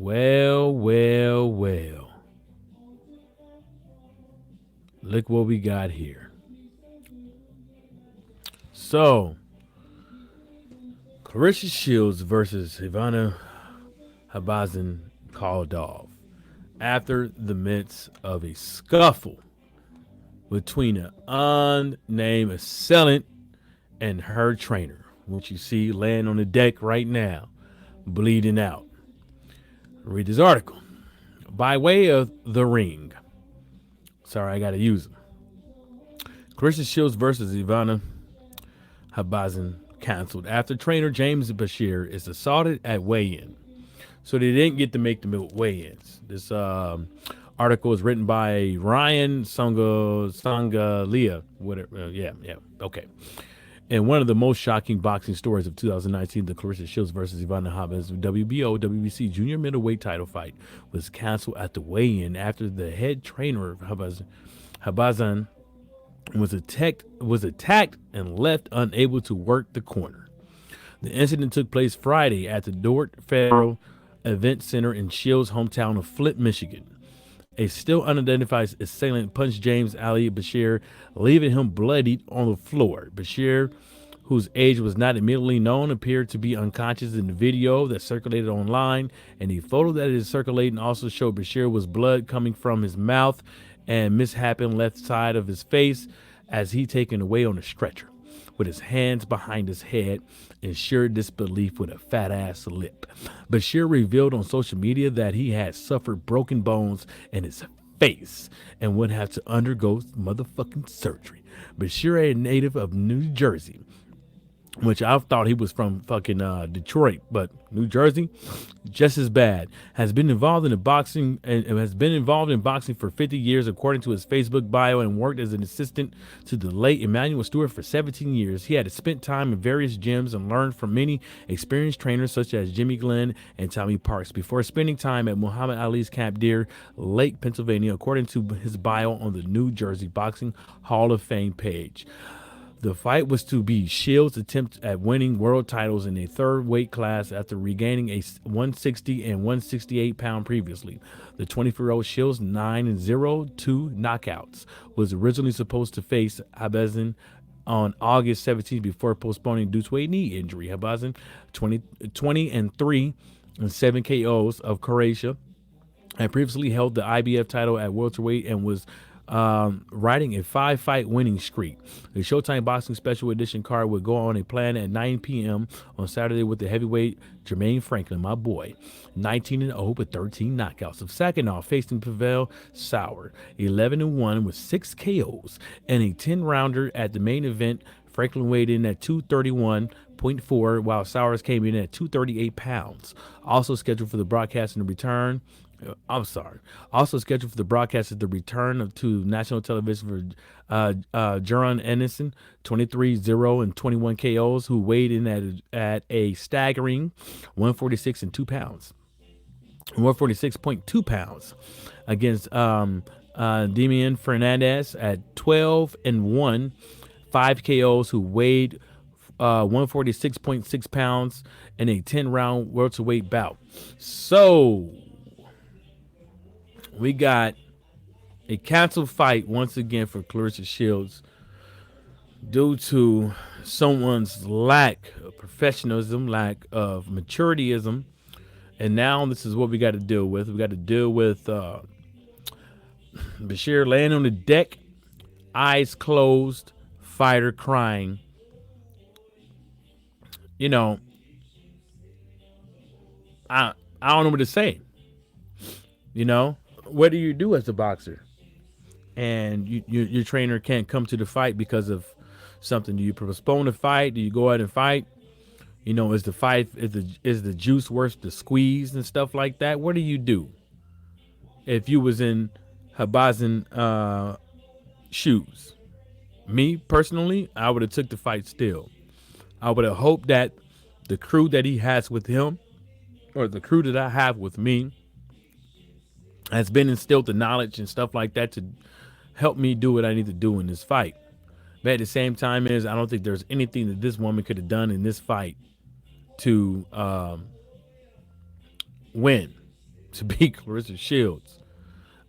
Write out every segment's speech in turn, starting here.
Well, well, well. Look what we got here. So, Claressa Shields versus Ivana Habazin called off after the midst of a scuffle between an unnamed assailant and her trainer, which you see laying on the deck right now, bleeding out. Read this article. By way of the ring. Sorry, I gotta use them. Claressa Shields versus Ivana Habazin canceled after trainer James Bashir is assaulted at weigh-in. So they didn't get to make the weigh-ins. This article is written by Ryan Sangalia. Whatever. Okay. And one of the most shocking boxing stories of 2019, the Claressa Shields versus Ivana Habazin WBO WBC junior middleweight title fight was canceled at the weigh-in after the head trainer of Habazin was attacked and left unable to work the corner. The incident took place Friday at the Dort Federal Event Center in Shields' hometown of Flint, Michigan. A still unidentified assailant punched James Ali Bashir, leaving him bloodied on the floor. Bashir, whose age was not immediately known, appeared to be unconscious in the video that circulated online, and the photo that is circulating also showed Bashir was blood coming from his mouth and misshapen left side of his face as he taken away on a stretcher, with his hands behind his head in sheer disbelief with a fat ass lip. Bashir revealed on social media that he had suffered broken bones in his face and would have to undergo motherfucking surgery. Bashir, a native of New Jersey, which I thought he was from fucking Detroit, but New Jersey, just as bad, has been involved in boxing for 50 years, according to his Facebook bio, and worked as an assistant to the late Emmanuel Stewart for 17 years. He had spent time in various gyms and learned from many experienced trainers such as Jimmy Glenn and Tommy Parks before spending time at Muhammad Ali's Camp Deer Lake, Pennsylvania, according to his bio on the New Jersey Boxing Hall of Fame page. The fight was to be Shields' attempt at winning world titles in a third weight class after regaining a 160 and 168 pound previously. The 24-year-old Shields, 9-0, 2 knockouts, was originally supposed to face Habazin on August 17th before postponing due to a knee injury. Habazin, 20-3 and 7 KOs of Croatia, had previously held the IBF title at welterweight and was riding a 5-fight winning streak. The Showtime Boxing Special Edition card would go on a plan at 9 p.m. on Saturday with the heavyweight Jermaine Franklin, my boy, 19-0 with 13 knockouts. Of Sakhanov facing Pavel Sauer, 11-1 with 6 KOs and a 10-rounder at the main event. Franklin weighed in at 231.4, while Sowers came in at 238 pounds. Also scheduled for the broadcast and the return. Also scheduled for the broadcast is the return to national television for Jaron Ennison, 23-0 and 21 KOs, who weighed in at a staggering 146.2 pounds against Damian Fernandez at 12-1, 5 KOs, who weighed 146.6 pounds in a 10-round welterweight bout. So we got a canceled fight once again for Claressa Shields due to someone's lack of professionalism, lack of maturityism. And now this is what we got to deal with. We got to deal with Bashir laying on the deck, eyes closed, fighter crying. You know, I don't know what to say. You know, what do you do as a boxer? And your trainer can't come to the fight because of something. Do you postpone the fight? Do you go out and fight? You know, is the juice worth the squeeze and stuff like that? What do you do? If you was in Habazin shoes, me personally, I would have took the fight still. I would have hoped that the crew that he has with him, or the crew that I have with me, has been instilled the knowledge and stuff like that to help me do what I need to do in this fight. But at the same time, I don't think there's anything that this woman could have done in this fight to win. to beat Claressa Shields.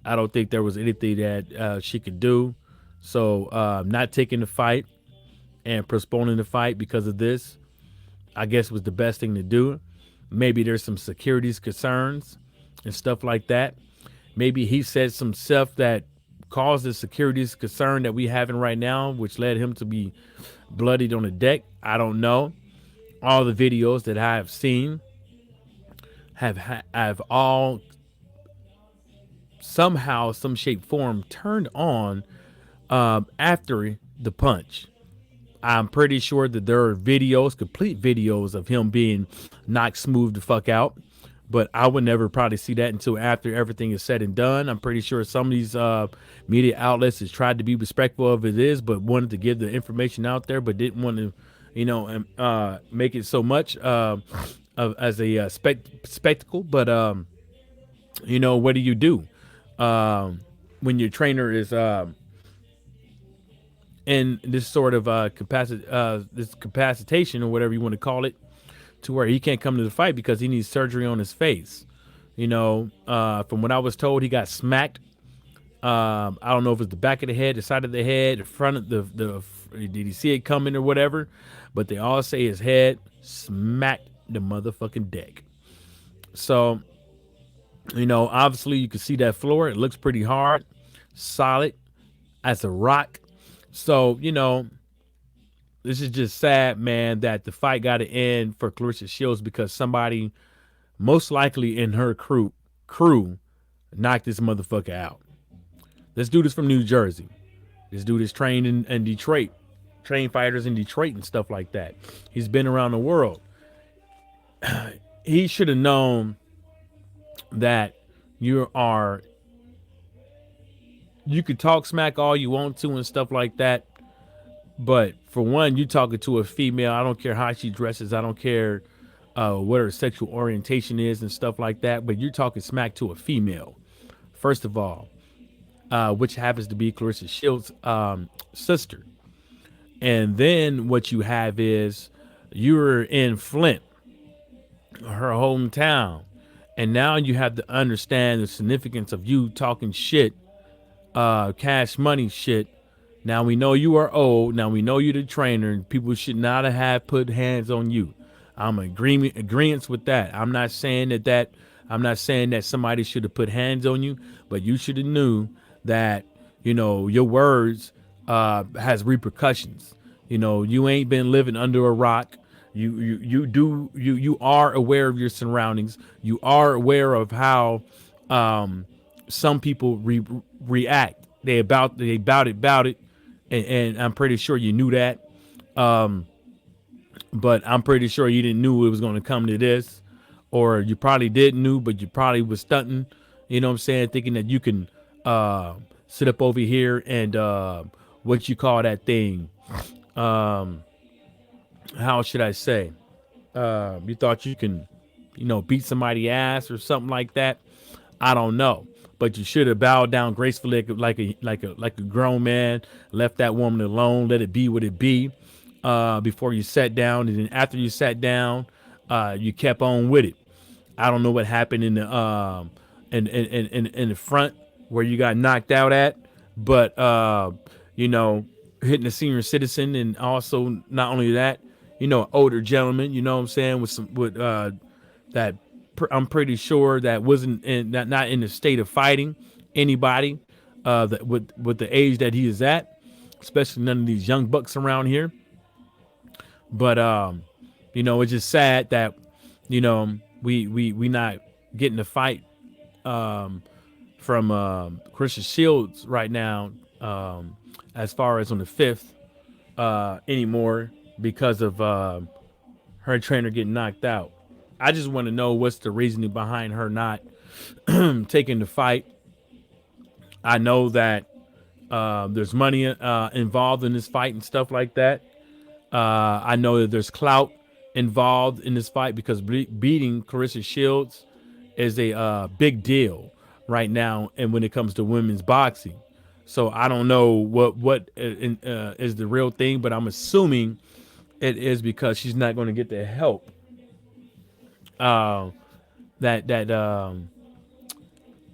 I don't think there was anything that she could do. So not taking the fight and postponing the fight because of this, I guess was the best thing to do. Maybe there's some securities concerns and stuff like that. Maybe he said some stuff that caused the securities concern that we having right now, which led him to be bloodied on the deck. I don't know. All the videos that I have seen have all somehow, some shape, form turned on after the punch. I'm pretty sure that there are videos, complete videos of him being knocked smooth the fuck out. But I would never probably see that until after everything is said and done. I'm pretty sure some of these media outlets has tried to be respectful of it but wanted to give the information out there, but didn't want to, make it so much as a spectacle. But what do you do when your trainer is in this sort of this capacitation or whatever you want to call it, to where he can't come to the fight because he needs surgery on his face. From what I was told, he got smacked. I don't know if it's the back of the head, the side of the head, the front of the did he see it coming or whatever? But they all say his head smacked the motherfucking deck. So, obviously you can see that floor. It looks pretty hard, solid as a rock. So, this is just sad, man, that the fight got to end for Claressa Shields because somebody, most likely in her crew, knocked this motherfucker out. This dude is from New Jersey. This dude is trained in Detroit, trained fighters in Detroit and stuff like that. He's been around the world. He should have known that you could talk smack all you want to and stuff like that. But for one, you talking to a female. I don't care how she dresses. I don't care what her sexual orientation is and stuff like that. But you're talking smack to a female, first of all, which happens to be Claressa Shields' sister. And then what you have is you're in Flint, her hometown. And now you have to understand the significance of you talking shit, cash money shit. Now we know you are old. Now we know you're the trainer, and people should not have put hands on you. I'm agreements with that. I'm not saying that I'm not saying that somebody should have put hands on you, but you should have knew that your words has repercussions. You ain't been living under a rock. You are aware of your surroundings. You are aware of how some people react. They about it. And I'm pretty sure you knew that. But I'm pretty sure you didn't knew it was going to come to this, or you probably did knew, but you probably was stunting, you know what I'm saying? Thinking that you can, sit up over here and, what you call that thing? How should I say? You thought you can, beat somebody's ass or something like that. I don't know. But you should have bowed down gracefully like a grown man, left that woman alone, let it be what it be, before you sat down. And then after you sat down, you kept on with it. I don't know what happened in the in the front where you got knocked out at, but hitting a senior citizen, and also not only that, an older gentleman, you know what I'm saying, with that. I'm pretty sure that wasn't not in the state of fighting anybody that with the age that he is at, especially none of these young bucks around here. But it's just sad that we not getting the fight from Claressa Shields right now, as far as on the 5th anymore, because of her trainer getting knocked out. I just want to know what's the reasoning behind her not taking the fight. I know that there's money involved in this fight and stuff like that. I know that there's clout involved in this fight because beating Claressa Shields is a big deal right now, and when it comes to women's boxing. So I don't know what is the real thing, but I'm assuming it is because she's not going to get the help that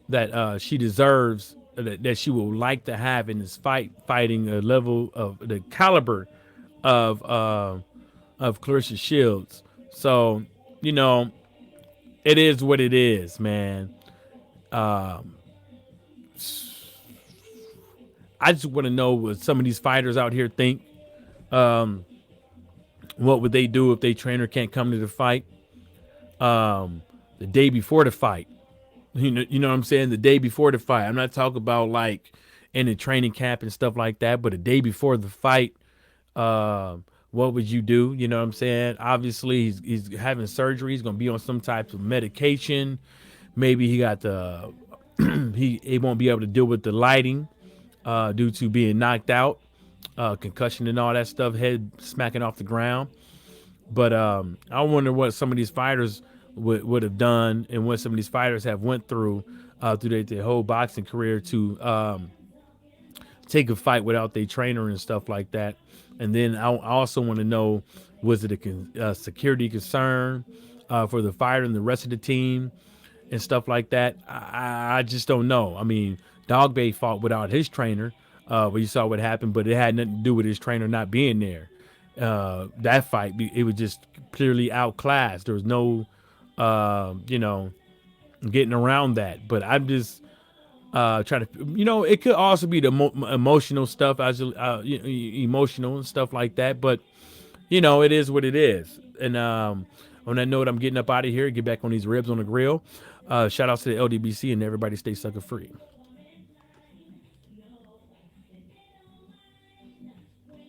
that she deserves, that she will like to have in this fight, fighting a level of the caliber of Claressa Shields. So, you know, it is what it is, man. Um, I just want to know what some of these fighters out here think. Um, what would they do if their trainer can't come to the fight? The day before the fight. You know what I'm saying? The day before the fight. I'm not talking about like in the training camp and stuff like that, but the day before the fight, what would you do? You know what I'm saying? Obviously, he's having surgery. He's gonna be on some type of medication. Maybe he got the he won't be able to deal with the lighting due to being knocked out, concussion and all that stuff, head smacking off the ground. But I wonder what some of these fighters would have done, and what some of these fighters have went through through their whole boxing career to take a fight without their trainer and stuff like that. And then I also want to know, was it a security concern for the fighter and the rest of the team and stuff like that? I just don't know. I mean, Dog Bay fought without his trainer, but you saw what happened, but it had nothing to do with his trainer not being there. That fight, it was just purely outclassed. There was no, you know, getting around that. But I'm just trying to, it could also be the emotional stuff, as emotional and stuff like that. But it is what it is. And on that note, I'm getting up out of here, get back on these ribs on the grill. Shout out to the LDBC, and everybody stay sucker free.